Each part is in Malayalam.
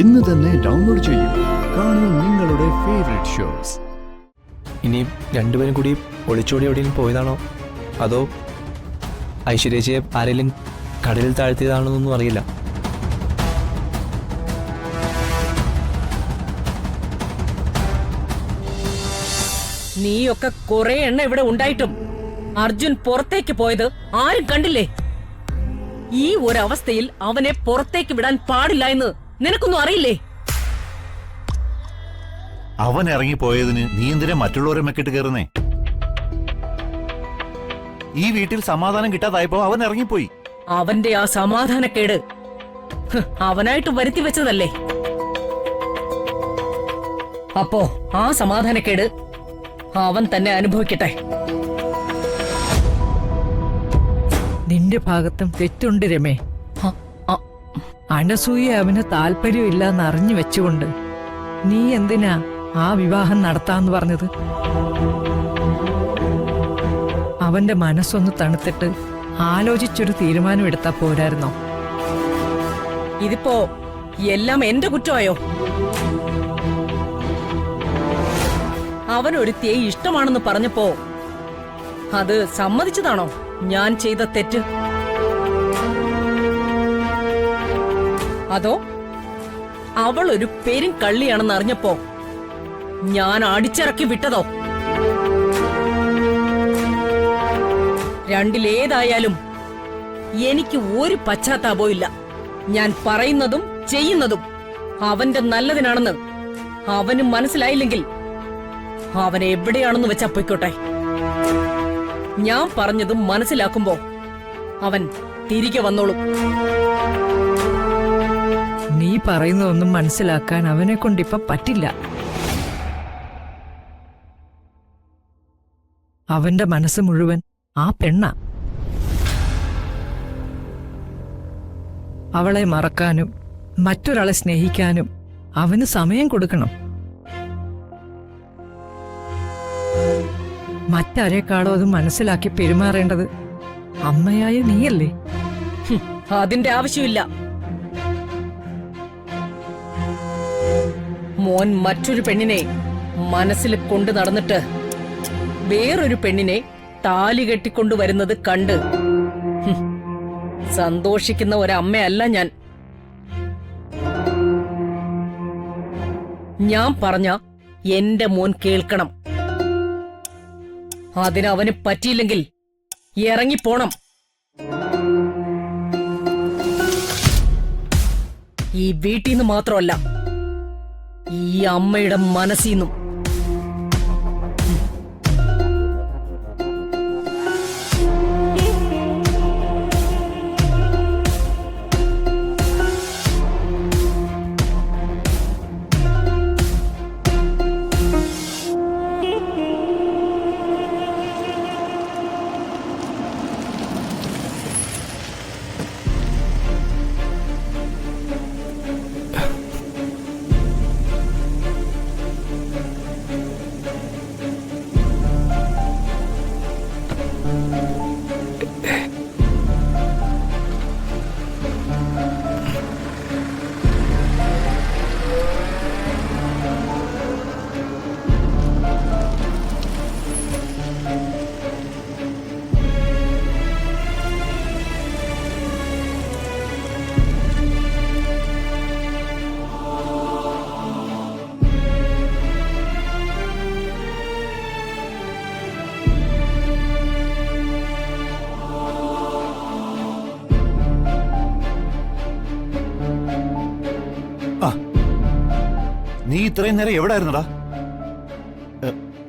ഇന്ന് തന്നെ ഡൗൺലോഡ് ചെയ്യൂ. കാണൂ നിങ്ങളുടെ ഫേവറേറ്റ് ഷോസ്. ഇനി രണ്ടുപേരും കൂടി ഒളിച്ചോടി എവിടെയെങ്കിലും പോയതാണോ, അതോ ഐശ്വര്യയെ ആരെങ്കിലും കടലിൽ താഴ്ത്തിയതാണോന്നൊന്നും അറിയില്ല. നീയൊക്കെ കുറെ എണ്ണ ഇവിടെ ഉണ്ടായിട്ടും അർജുൻ പുറത്തേക്ക് പോയത് ആരും കണ്ടില്ലേ? ഈ ഒരവസ്ഥയിൽ അവനെ പുറത്തേക്ക് വിടാൻ പാടില്ല എന്ന് നിനക്കൊന്നും അറിയില്ലേ? അവൻ ഇറങ്ങിപ്പോയതിന് നീ എന്തിനാ മറ്റുള്ളവരെ മെക്കിട്ട് കയറുന്നേ? ഈ വീട്ടിൽ സമാധാനം കിട്ടാതായപ്പോ അവൻ ഇറങ്ങിപ്പോയി. അവന്റെ ആ സമാധാനക്കേട് അവനായിട്ട് വരുത്തി വെച്ചതല്ലേ? അപ്പോ ആ സമാധാനക്കേട് അവൻ തന്നെ അനുഭവിക്കട്ടെ. നിന്റെ ഭാഗത്തും തെറ്റുണ്ട് രമേ. അനസൂയ അവന് താല്പര്യമില്ലെന്ന് അറിഞ്ഞു വെച്ചുകൊണ്ട് നീ എന്തിനാ ആ വിവാഹം നടത്താന്ന് പറഞ്ഞത്? അവന്റെ മനസ്സൊന്ന് തണുത്തിട്ട് ആലോചിച്ചൊരു തീരുമാനം എടുത്താ പോരായിരുന്നോ? ഇതിപ്പോ എല്ലാം എന്റെ കുറ്റമായോ? അവനൊരുത്തിയെ ഇഷ്ടമാണെന്ന് പറഞ്ഞപ്പോ അത് സമ്മതിച്ചതാണോ ഞാൻ ചെയ്ത തെറ്റ്? അതോ അവൾ ഒരു പെരുങ്കള്ളിയാണെന്ന് അറിഞ്ഞപ്പോ ഞാൻ അടിച്ചിറക്കി വിട്ടതോ? രണ്ടിലേതായാലും എനിക്ക് ഒരു പശ്ചാത്താപവും ഇല്ല. ഞാൻ പറയുന്നതും ചെയ്യുന്നതും അവന്റെ നല്ലതിനാണെന്ന് അവന് മനസ്സിലായില്ലെങ്കിൽ അവൻ എവിടെയാണെന്ന് വെച്ചാ പൊയ്ക്കോട്ടെ. ഞാൻ പറഞ്ഞതും മനസ്സിലാക്കുമ്പോ അവൻ തിരികെ വന്നോളും. നീ പറയുന്നതൊന്നും മനസ്സിലാക്കാൻ അവനെ കൊണ്ടിപ്പ പറ്റില്ല. അവന്റെ മനസ്സ് മുഴുവൻ ആ പെണ്ണ. അവളെ മറക്കാനും മറ്റൊരാളെ സ്നേഹിക്കാനും അവന് സമയം കൊടുക്കണം. മറ്റാരേക്കാളോ അത് മനസ്സിലാക്കി പെരുമാറേണ്ടത് അമ്മയായ നീയല്ലേ? അതിന്റെ ആവശ്യമില്ല. മോൻ മറ്റൊരു പെണ്ണിനെ മനസ്സിൽ കൊണ്ടു നടന്നിട്ട് വേറൊരു പെണ്ണിനെ താലി കെട്ടിക്കൊണ്ടുവരുന്നത് കണ്ട് സന്തോഷിക്കുന്ന ഒരമ്മയല്ല ഞാൻ. ഞാൻ പറഞ്ഞ എന്റെ മോൻ കേൾക്കണം. അതിനവന് പറ്റിയില്ലെങ്കിൽ ഇറങ്ങിപ്പോണം. ഈ വീട്ടിൽ നിന്ന് മാത്രമല്ല, ഈ അമ്മയുടെ മനസ്സിന്നും. നീ ഇത്രയും നേരം എവിടെ ആയിരുന്നടാ?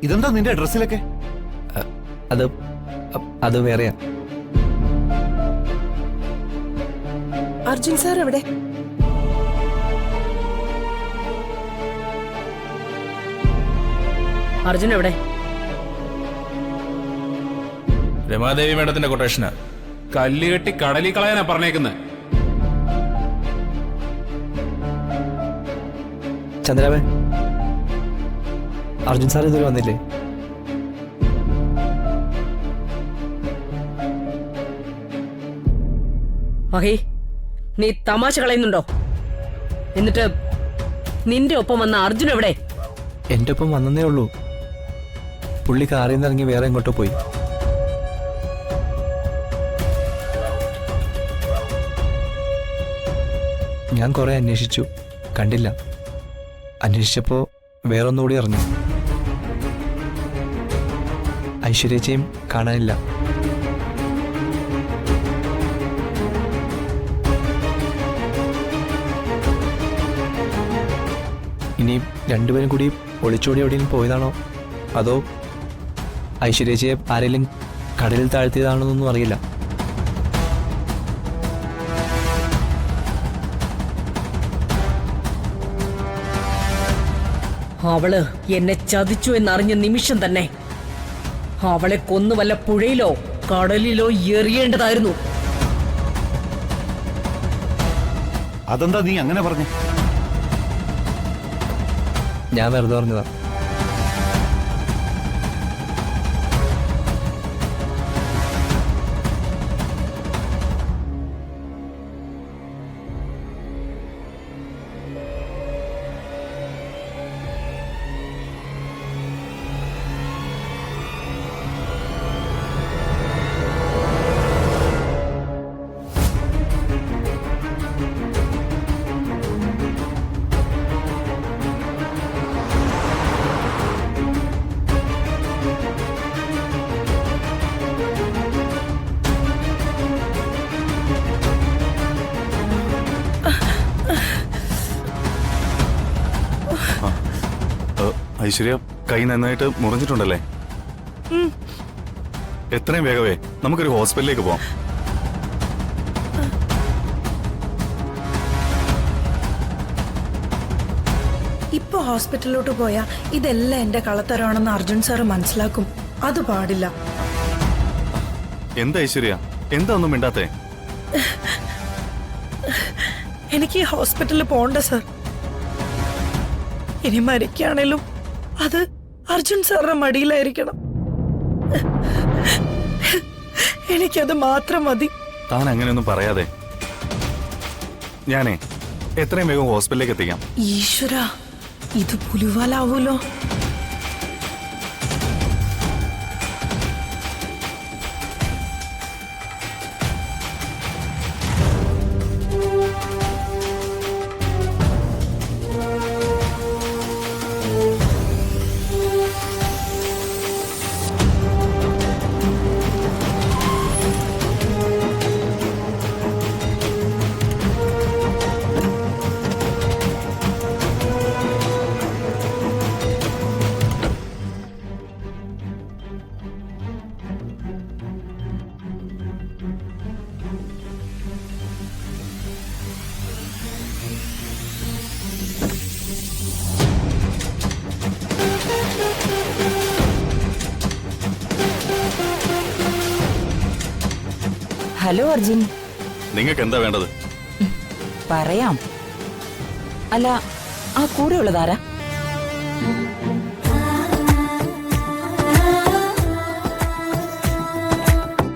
ഇതെന്താ നിന്റെ ഡ്രസ്സിലൊക്കെ? അത് വേറെയാ. അർജുൻ സാർ എവിടെ? അർജുൻ എവിടെ? രമാദേവി മേഡത്തിന്റെ കൊട്ടേഷന് കല്ലുകെട്ടി കടലിൽ കളയാനാ പറഞ്ഞേക്കുന്നത്. ചന്ദ്രാവേ, അർജുൻ സാർ ഇതുവരെ വന്നില്ലേ? മഹി, നീ തമാശ കളയുന്നുണ്ടോ? എന്നിട്ട് നിന്റെ ഒപ്പം വന്ന അർജുൻ എവിടെ? എൻ്റെ ഒപ്പം വന്നതേ ഉള്ളൂ. പുള്ളി കാറിൽ നിന്ന് ഇറങ്ങി വേറെ എങ്ങോട്ടോ പോയി. ഞാൻ കുറെ അന്വേഷിച്ചു, കണ്ടില്ല. അന്വേഷിച്ചപ്പോൾ വേറൊന്നുകൂടി അറിഞ്ഞു. ഐശ്വര്യച്ചയും കാണാനില്ല. ഇനി രണ്ടുപേരും കൂടി ഒളിച്ചോടി എവിടെയും പോയതാണോ അതോ ഐശ്വര്യച്ചയെ ആരെങ്കിലും കടലിൽ താഴ്ത്തിയതാണോ എന്നൊന്നും അറിയില്ല. അവള് എന്നെ ചതിച്ചു എന്നറിഞ്ഞ നിമിഷം തന്നെ അവളെ കൊന്നു വല്ല പുഴയിലോ കടലിലോ എറിയേണ്ടതായിരുന്നു. അതെന്താ നീ അങ്ങനെ പറഞ്ഞു? ഞാൻ വെറുതെ പറഞ്ഞതാ. ഐശ്വര്യ, കൈ നന്നായിട്ട് മുറിഞ്ഞിട്ടുണ്ടല്ലേ? എത്രയും വേഗമേ നമുക്കൊരു ഹോസ്പിറ്റലിലേക്ക് പോവാം. ഇപ്പൊ ഹോസ്പിറ്റലിലോട്ട് പോയാ ഇതെല്ലാം എന്റെ കളത്തരമാണെന്ന് അർജുൻ സാറ് മനസ്സിലാക്കും. അത് പാടില്ല. എന്താ ഐശ്വര്യ, എന്താ ഒന്നും മിണ്ടാത്തേ? എനിക്ക് ഈ ഹോസ്പിറ്റലിൽ പോണ്ട സാർ. ഇനി മരിക്കുകയാണേലും അത് അർജുൻ സാറിന്റെ മടിയിലായിരിക്കണം. എനിക്കത് മാത്രം മതി. താൻ അങ്ങനെയൊന്നും പറയാതെ. ഞാനേ എത്രയും വേഗം ഹോസ്പിറ്റലിലേക്ക് എത്തിക്കാം. ഈശ്വര, ഇത് പുലിവാലാവൂലോ. ഹലോ അർജുൻ. നിങ്ങൾക്ക് എന്താ വേണ്ടത്? പറയാം. അല്ല, ആ കൂടെയുള്ളതാരാ?